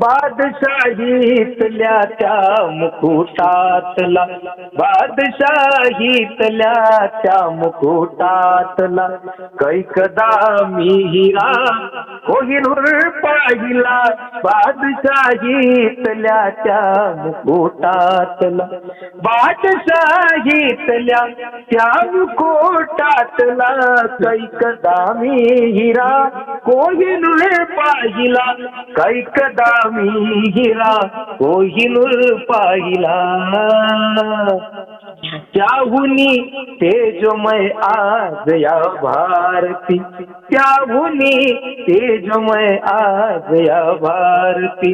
बादशाहीतल्या त्या मुकुटातला, बादशाहीतल्या त्या मुकुटातला, कैकदा मी हिरा कोहिनूर पाहिला. बादशाहीतल्या त्या मुकुटातला, बादशाहीतल्या त्या मुकुटातला, कैकदा मी हिरा कोहिनूर पाहिला. कैकदा मी हिरा कोहिनूर पाहिला. त्याहुनी तेजमय आज या भारती, त्याहुनी तेजमय आज या भारती.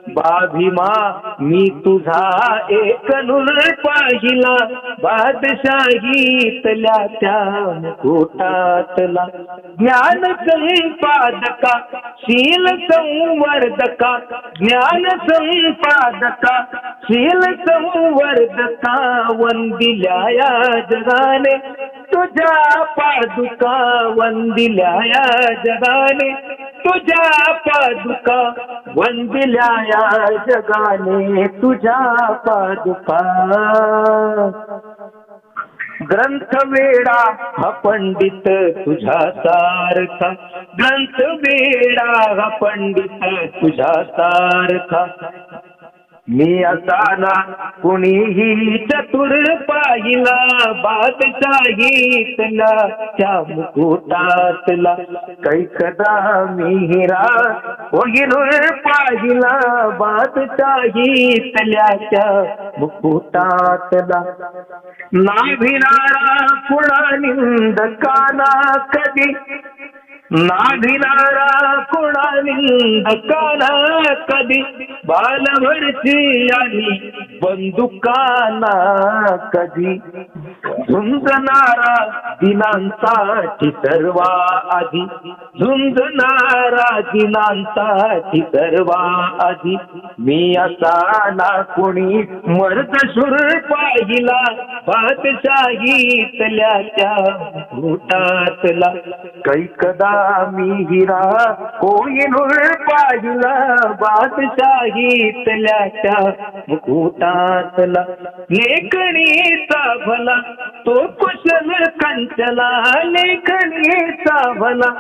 बाभीमा मी तुझा एक नूर पाहिला. बादशाहीतल्या त्या मुकुटातला, ज्ञान संपादका शील संवर्धका, ज्ञान संपादका शील संवर्धका, वंदिल्या या जगाने तुझ्या पादुका. वंदिल्या या जगाने तुझ्या पादुका, वंदिल्या या जगाने तुझ्या पादुका. ग्रंथवेडा हा पंडित तुझ्या सारखा, ग्रंथवेडा हा पंडित तुझ्या सारखा. मी असाना कुणीही चतुर पाहिला. बादशाहीतला त्या मुकुटातला, कैकदा मी हिरा कोहिनूर पाहिला. बादशाहीतल्या त्या मुकुटातला, नाभिनारा कुणा निंदकाना कधी, नाभिनारा कुणा निंदकाना कधी, बालभरची आणि बंदुकाना कधी. झुंजणारा दिनांसाठी सर्वा आधी, झुंजणारा दिनांसाठी सर्वा आधी. मी असा ना कोणी मर्दशूर पाहिला. बादशाहीतल्या त्या मुकुटातला, कैकदा मी हिरा कोहिनूर पाहिला. बादशाहीतल्या त्या मुकुटातला, लेखणीचा भला तो कुशल कंचला. लेखणीचा भला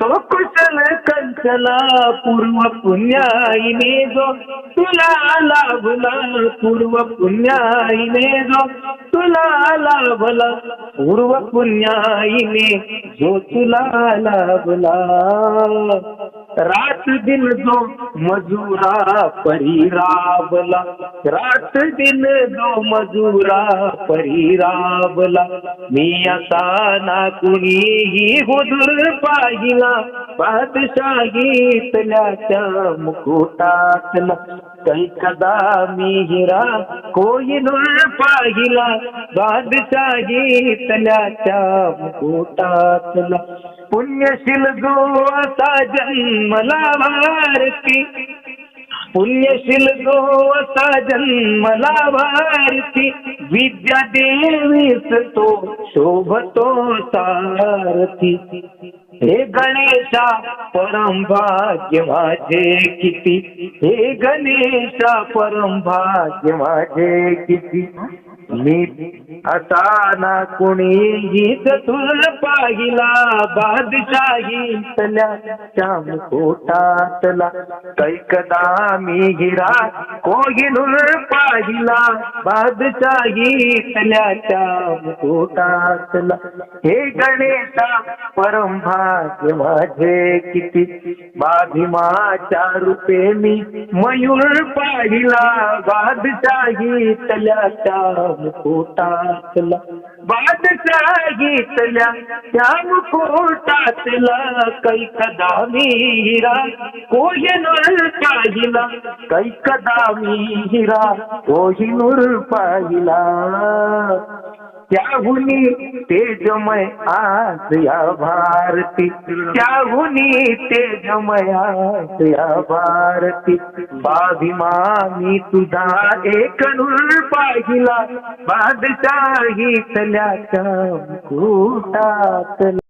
तो कुशल कंचला, पूर्व पुण्याईने जो तुला लाभला. पूर्व पुण्याईने जो तुला लाभला, पूर्व पुण्याईने जो तुला लाभला. रात दिन जो मजुरा परी राबला, रात दिन जो मजुरा परी राबला. मी असा ना कुणीही हुजूर पाहिला. बादशाहीतल्या त्या मुकुटातला, कैकदा मी हिरा कोहिनूर पाहिला. बादशाहीतल्या त्या मुकुटातला, पुण्यशील जो असा जन्मला भारती, पुण्यशील जो असा जन्मला भारती. विद्या देवीस तो शोभतो सारथी. हे गणेशा परम भाग्य माझे किती, हे गणेशा परम भाग्य माझे किती. मी असा ना कुणीही चतुर पाहिला. बादशाहीतल्या त्या मुकुटातला, कैकदा मी हिरा कोहिनूर पाहिला. बादशाहीतल्या त्या मुकुटातला, हे गणेशा परम भाग्य माझे किती. बाभीमाच्या रूपे मी मयूर पाहिला. बादशाहीतल्या त्या मुकुटातला, बादशाहीतल्या त्या मुकुटातला, कैकदा मी हिरा कोहिनूर पाहिला. कैकदा मी हिरा कोहिनूर पाहिला. त्याहुनी तेजमय आज या भारती, त्याहुनी तेजमय आज या भारती. बाभीमा मी तुझा एक नूर पाहिला. बादशाहीतल्या त्या मुकुटातला.